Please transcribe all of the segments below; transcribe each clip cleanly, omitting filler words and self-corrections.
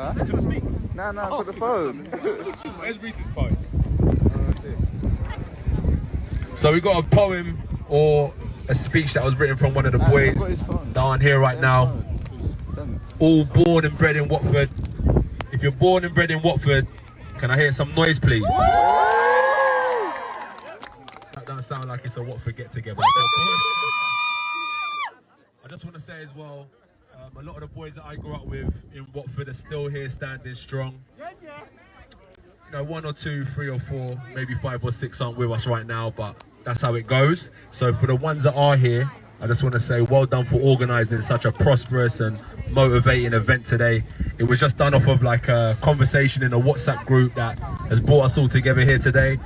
Huh? Can I speak? No, put the phone. Where's Reese's phone? So we got a poem or a speech that was written from one of the boys that aren't here right now. All born and bred in Watford. If you're born and bred in Watford, can I hear some noise, please? That doesn't sound like it's a Watford get-together. I just want to say as well, a lot of the boys that I grew up with in Watford are still here standing strong. You know, 1 or 2, 3 or 4, maybe 5 or 6 aren't with us right now, but that's how it goes. So for the ones that are here, I just want to say well done for organising such a prosperous and motivating event today. It was just done off of like a conversation in a WhatsApp group that has brought us all together here today.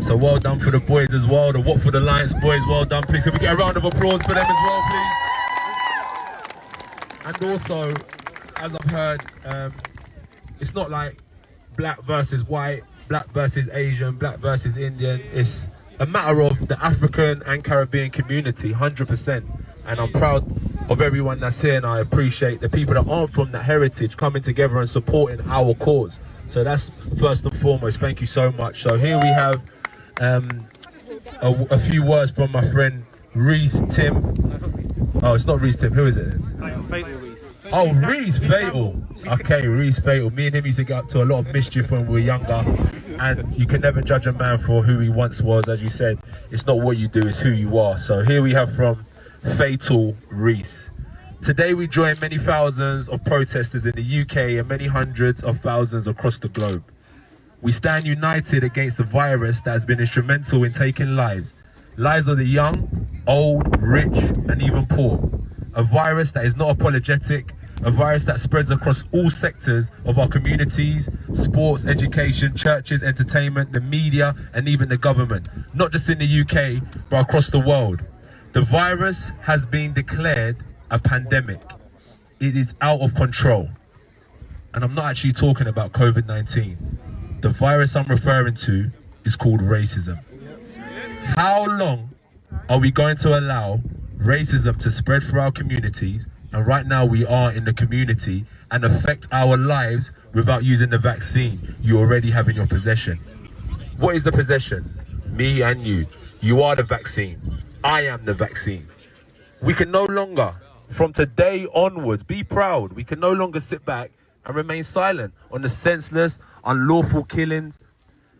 So well done for the boys as well, the Watford Alliance boys, well done. Please can we get a round of applause for them as well, please? And also, as I've heard, it's not like black versus white, black versus Asian, black versus Indian. It's a matter of the African and Caribbean community, 100%. And I'm proud of everyone that's here, and I appreciate the people that aren't from that heritage coming together and supporting our cause. So that's first and foremost. Thank you so much. So here we have a few words from my friend Reese Tim. Oh, it's not Reese Tim. Who is it? Fatal Reese. Oh, Reese Fatal. Okay, Reese Fatal. Me and him used to get up to a lot of mischief when we were younger. And you can never judge a man for who he once was. As you said, it's not what you do, it's who you are. So here we have from Fatal Reese. Today we join many thousands of protesters in the UK and many hundreds of thousands across the globe. We stand united against the virus that has been instrumental in taking lives. Lives of the young, old, rich, and even poor. A virus that is not apologetic, a virus that spreads across all sectors of our communities, sports, education, churches, entertainment, the media, and even the government. Not just in the UK, but across the world. The virus has been declared a pandemic. It is out of control. And I'm not actually talking about COVID-19. The virus I'm referring to is called racism. How long are we going to allow racism to spread through our communities? And right now we are in the community and affect our lives without using the vaccine you already have in your possession. What is the possession? Me and you. You are the vaccine. I am the vaccine. We can no longer, from today onwards, be proud. We can no longer sit back and remain silent on the senseless, unlawful killings,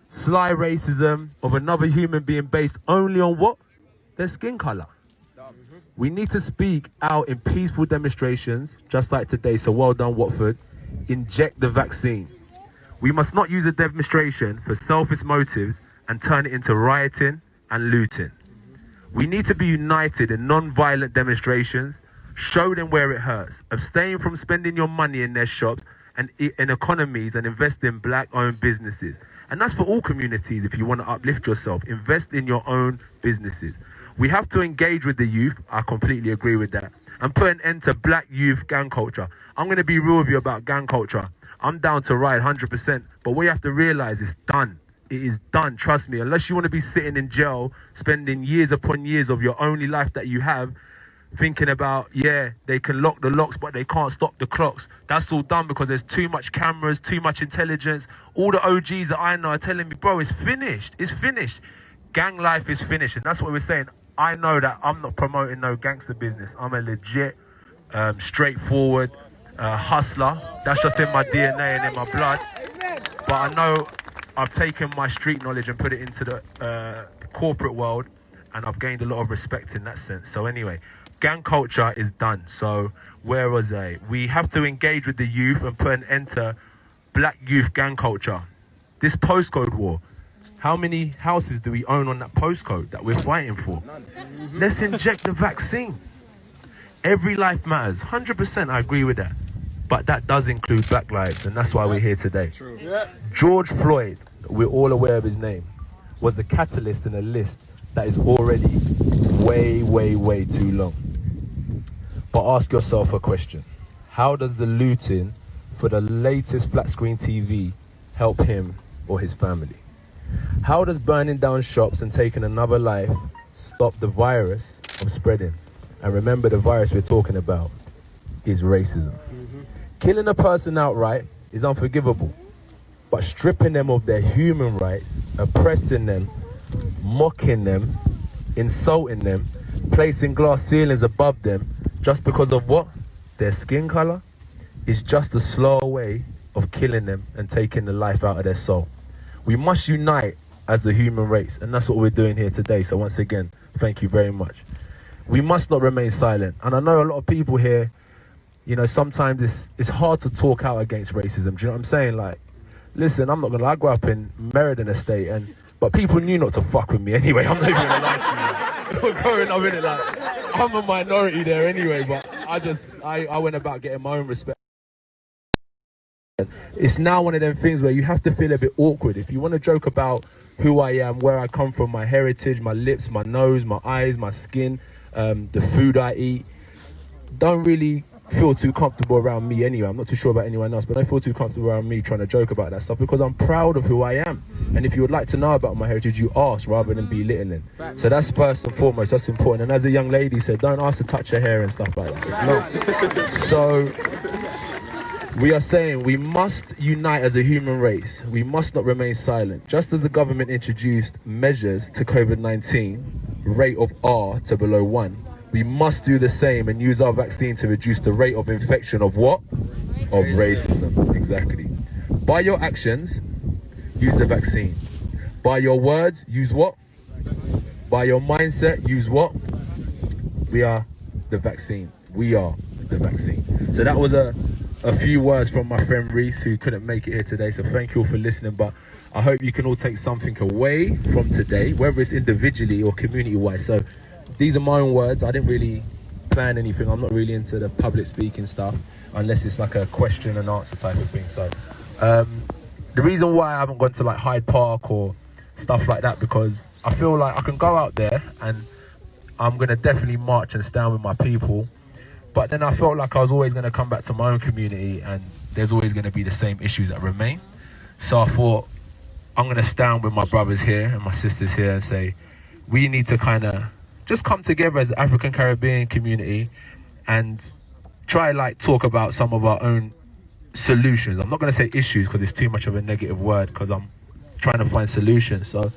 sly racism of another human being based only on what? Their skin color. We need to speak out in peaceful demonstrations, just like today, so well done, Watford. Inject the vaccine. We must not use a demonstration for selfish motives and turn it into rioting and looting. We need to be united in non-violent demonstrations, show them where it hurts, abstain from spending your money in their shops and in economies and invest in black-owned businesses. And that's for all communities. If you want to uplift yourself, invest in your own businesses. We have to engage with the youth, I completely agree with that, and put an end to black youth gang culture. I'm going to be real with you about gang culture. I'm down to riot 100%, but what you have to realize is done. It is done, trust me. Unless you want to be sitting in jail, spending years upon years of your only life that you have, thinking about, yeah, they can lock the locks, but they can't stop the clocks. That's all done because there's too much cameras, too much intelligence. All the OGs that I know are telling me, bro, it's finished. It's finished. Gang life is finished, and that's what we're saying. I know that I'm not promoting no gangster business. I'm a legit, straightforward hustler. That's just in my DNA and in my blood. But I know I've taken my street knowledge and put it into the corporate world, and I've gained a lot of respect in that sense. So anyway, gang culture is done. So where was I? We have to engage with the youth and put an end to black youth gang culture. This postcode war. How many houses do we own on that postcode that we're fighting for? Let's inject the vaccine. Every life matters. 100%, I agree with that. But that does include black lives, and that's why we're here today. True. George Floyd, we're all aware of his name, was the catalyst in a list that is already way, way, way too long. But ask yourself a question. How does the looting for the latest flat screen TV help him or his family? How does burning down shops and taking another life stop the virus from spreading? And remember, the virus we're talking about is racism. Killing a person outright is unforgivable. But stripping them of their human rights, oppressing them, mocking them, insulting them, placing glass ceilings above them just because of what? Their skin color, is just a slow way of killing them and taking the life out of their soul. We must unite as the human race, and that's what we're doing here today. So once again, thank you very much. We must not remain silent. And I know a lot of people here, you know, sometimes it's hard to talk out against racism. Do you know what I'm saying? Like, listen, I'm not gonna lie, I grew up in Meriden Estate, but people knew not to fuck with me anyway. I'm not even gonna lie to you. Growing up in it, like, I'm a minority there anyway, but I went about getting my own respect. It's now one of them things where you have to feel a bit awkward. If you want to joke about who I am, where I come from, my heritage, my lips, my nose, my eyes, my skin, the food I eat, don't really feel too comfortable around me anyway. I'm not too sure about anyone else, but don't feel too comfortable around me trying to joke about that stuff, because I'm proud of who I am. And if you would like to know about my heritage, you ask rather than belittling. So that's first and foremost, that's important. And as the young lady said, don't ask to touch her hair and stuff like that. It's not. So we are saying we must unite as a human race. We must not remain silent. Just as the government introduced measures to COVID-19, rate of R to below 1, we must do the same and use our vaccine to reduce the rate of infection of what? Of racism. Exactly. By your actions, use the vaccine. By your words, use what? By your mindset, use what? We are the vaccine. We are the vaccine. So that was a few words from my friend Reese, who couldn't make it here today. So thank you all for listening. But I hope you can all take something away from today, whether it's individually or community-wise. So these are my own words. I didn't really plan anything. I'm not really into the public speaking stuff unless it's like a question and answer type of thing. So the reason why I haven't gone to like Hyde Park or stuff like that, because I feel like I can go out there and I'm going to definitely march and stand with my people. But then I felt like I was always going to come back to my own community and there's always going to be the same issues that remain. So I thought I'm going to stand with my brothers here and my sisters here and say, we need to kind of just come together as the African Caribbean community and try like talk about some of our own solutions. I'm not going to say issues because it's too much of a negative word, because I'm trying to find solutions. So,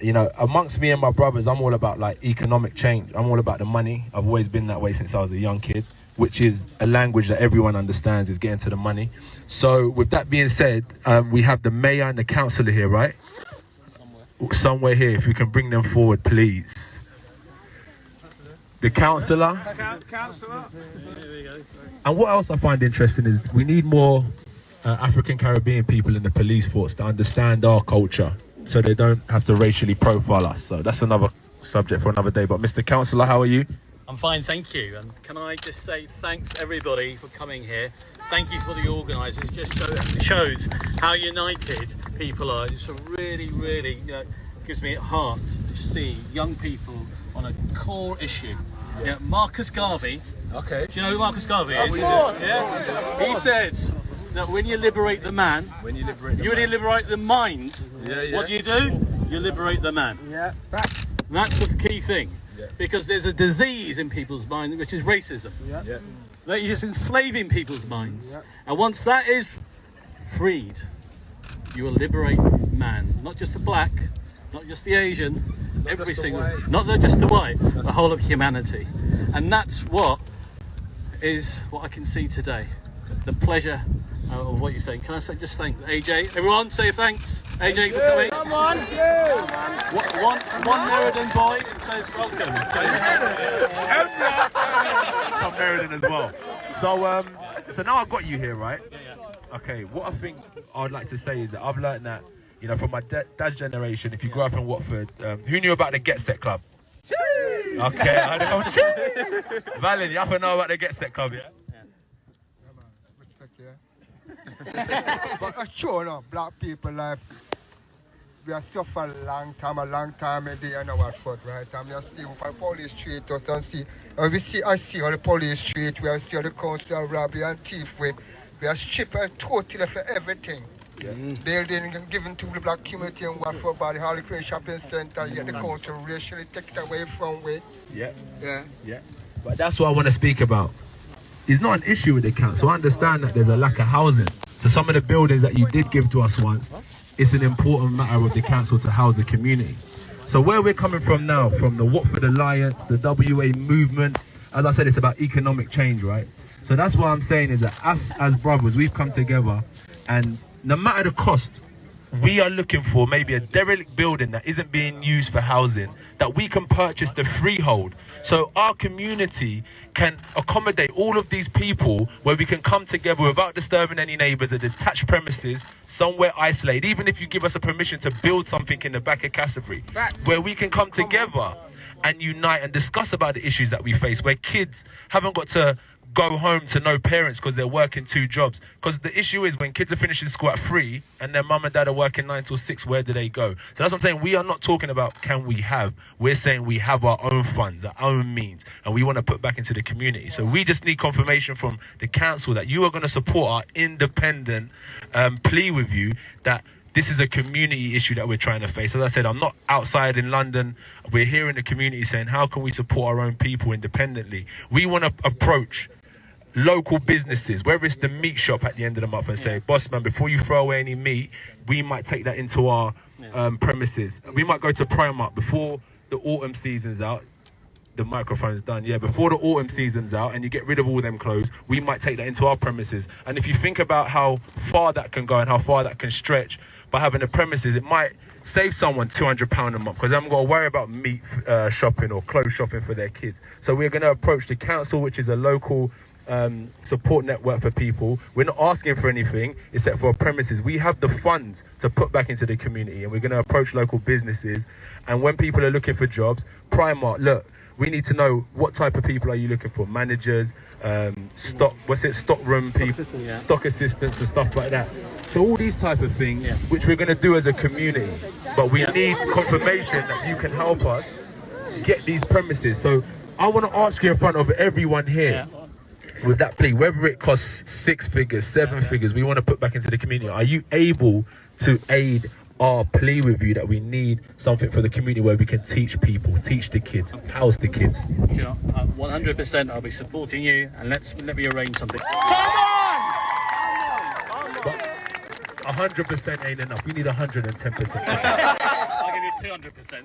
you know, amongst me and my brothers, I'm all about like economic change. I'm all about the money. I've always been that way since I was a young kid, which is a language that everyone understands, is getting to the money. So with that being said, we have the mayor and the councillor here, right? Somewhere here. If you can bring them forward, please. The councillor. And what else I find interesting is we need more African Caribbean people in the police force to understand our culture, so they don't have to racially profile us. So that's another subject for another day. But Mr. Councillor, how are you? I'm fine, thank you. And can I just say thanks everybody for coming here. Thank you for the organisers. It just shows how united people are. It's a really, really gives me at heart to see young people on a core issue. Yeah, Marcus Garvey. Okay. Do you know who Marcus Garvey is? Of course. Yeah. He said that when you liberate the man, when you liberate the mind, what do? You liberate the man. Yeah. And that's the key thing. Yeah. Because there's a disease in people's mind, which is racism. Yeah. Yeah. That you're just enslaving people's minds. Yeah. And once that is freed, you will liberate man. Not just the black, not just the Asian, every single, not just the white, the whole of humanity. And that's what I can see today. The pleasure of what you're saying. Can I say just thanks? AJ, everyone say thanks. AJ for coming. Come on. One Meriden boy and says welcome. I'm Meriden as well. So now I've got you here, right? Yeah. Okay, what I think I'd like to say is that I've learned that, you know, from my dad's generation, if you grew up in Watford, who knew about the Get Set Club? Okay, I don't know. Valen, you have to know about the Get Set Club, yeah? But sure, no, black people, like, we have suffered a long time a day in our foot, right? And we are seeing on police street, and see, I see on the police street, we see on the council robbery and thief, we are stripped totally for everything. Yeah. Building given to the black community in Watford by the Harley Quinn Shopping Centre, yet the council racially take it away from we. Yeah. Yeah. Yeah. But that's what I want to speak about. It's not an issue with the council. I understand that there's a lack of housing. So some of the buildings that you did give to us once, it's an important matter of the council to house the community. So where we're coming from now, from the Watford Alliance, the WA movement, as I said, it's about economic change, right? So that's what I'm saying is that us as brothers, we've come together, and no matter the cost, we are looking for maybe a derelict building that isn't being used for housing, that we can purchase the freehold. So our community can accommodate all of these people, where we can come together without disturbing any neighbours, a detached premises, somewhere isolated, even if you give us a permission to build something in the back of Castlefree, where we can come together and unite and discuss about the issues that we face, where kids haven't got to go home to no parents because they're working 2 jobs. Because the issue is, when kids are finishing school at 3 and their mum and dad are working 9 till 6, where do they go? So that's what I'm saying. We are not talking about can we have. We're saying we have our own funds, our own means, and we want to put back into the community. So we just need confirmation from the council that you are going to support our independent plea with you that this is a community issue that we're trying to face. As I said, I'm not outside in London. We're here in the community saying, how can we support our own people independently? We want to approach local businesses, whether it's the meat shop at the end of the month, and say, boss man, before you throw away any meat, we might take that into our premises. We might go to Primark before the autumn season's out. The microphone's done. Yeah, before the autumn season's out and you get rid of all them clothes, we might take that into our premises. And if you think about how far that can go and how far that can stretch by having the premises, it might save someone £200 a month, because they haven't got to worry about meat shopping or clothes shopping for their kids. So we're going to approach the council, which is a local support network for people. We're not asking for anything except for premises. We have the funds to put back into the community, and we're going to approach local businesses. And when people are looking for jobs, Primark, look, we need to know what type of people are you looking for? Managers, stock room people, stock assistants and stuff like that. So all these type of things, which we're going to do as a community, but we need confirmation that you can help us get these premises. So I want to ask you in front of everyone here, with that plea, whether it costs 6 figures, 7 figures, we want to put back into the community. Are you able to aid our plea with you that we need something for the community where we can teach people, teach the kids, house the kids? You know, 100% I'll be supporting you, and let me arrange something. Come on! But 100% ain't enough. We need 110%. I'll give you 200%.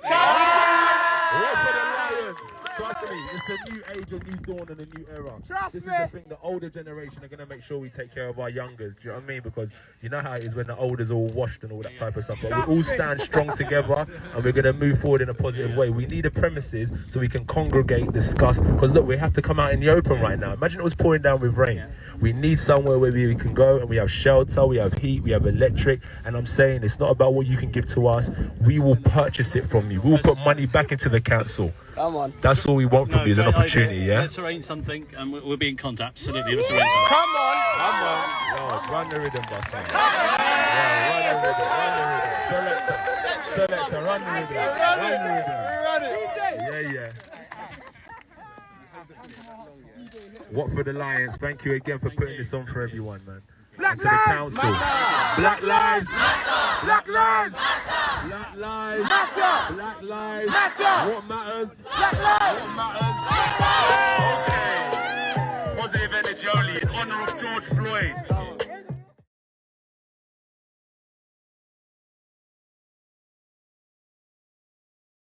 Trust me, it's a new age, a new dawn, and a new era. This is the thing, the older generation are going to make sure we take care of our youngers. Do you know what I mean? Because you know how it is when the olders are all washed and all that type of stuff. But we all stand strong together, and we're going to move forward in a positive way. We need the premises so we can congregate, discuss. Because look, we have to come out in the open right now. Imagine it was pouring down with rain. We need somewhere where we can go, and we have shelter, we have heat, we have electric. And I'm saying it's not about what you can give to us. We will purchase it from you. We will put money back into the council. Come on. That's all we want from you, is an opportunity, yeah? Let's arrange something, and we'll be in contact. Absolutely, let's arrange something. Come on. Come on. Yo, run the rhythm, boss. Yeah, run the rhythm, run the rhythm. Selector, run the rhythm. Run the rhythm. Yeah. Watford Alliance, thank you again for putting this on for everyone, man. And to the council. Black lives matter. Black lives matter. Black lives matter. Black lives matter. What matters? Black lives. What matters? Black lives. Okay. Positive energy only in honor of George Floyd.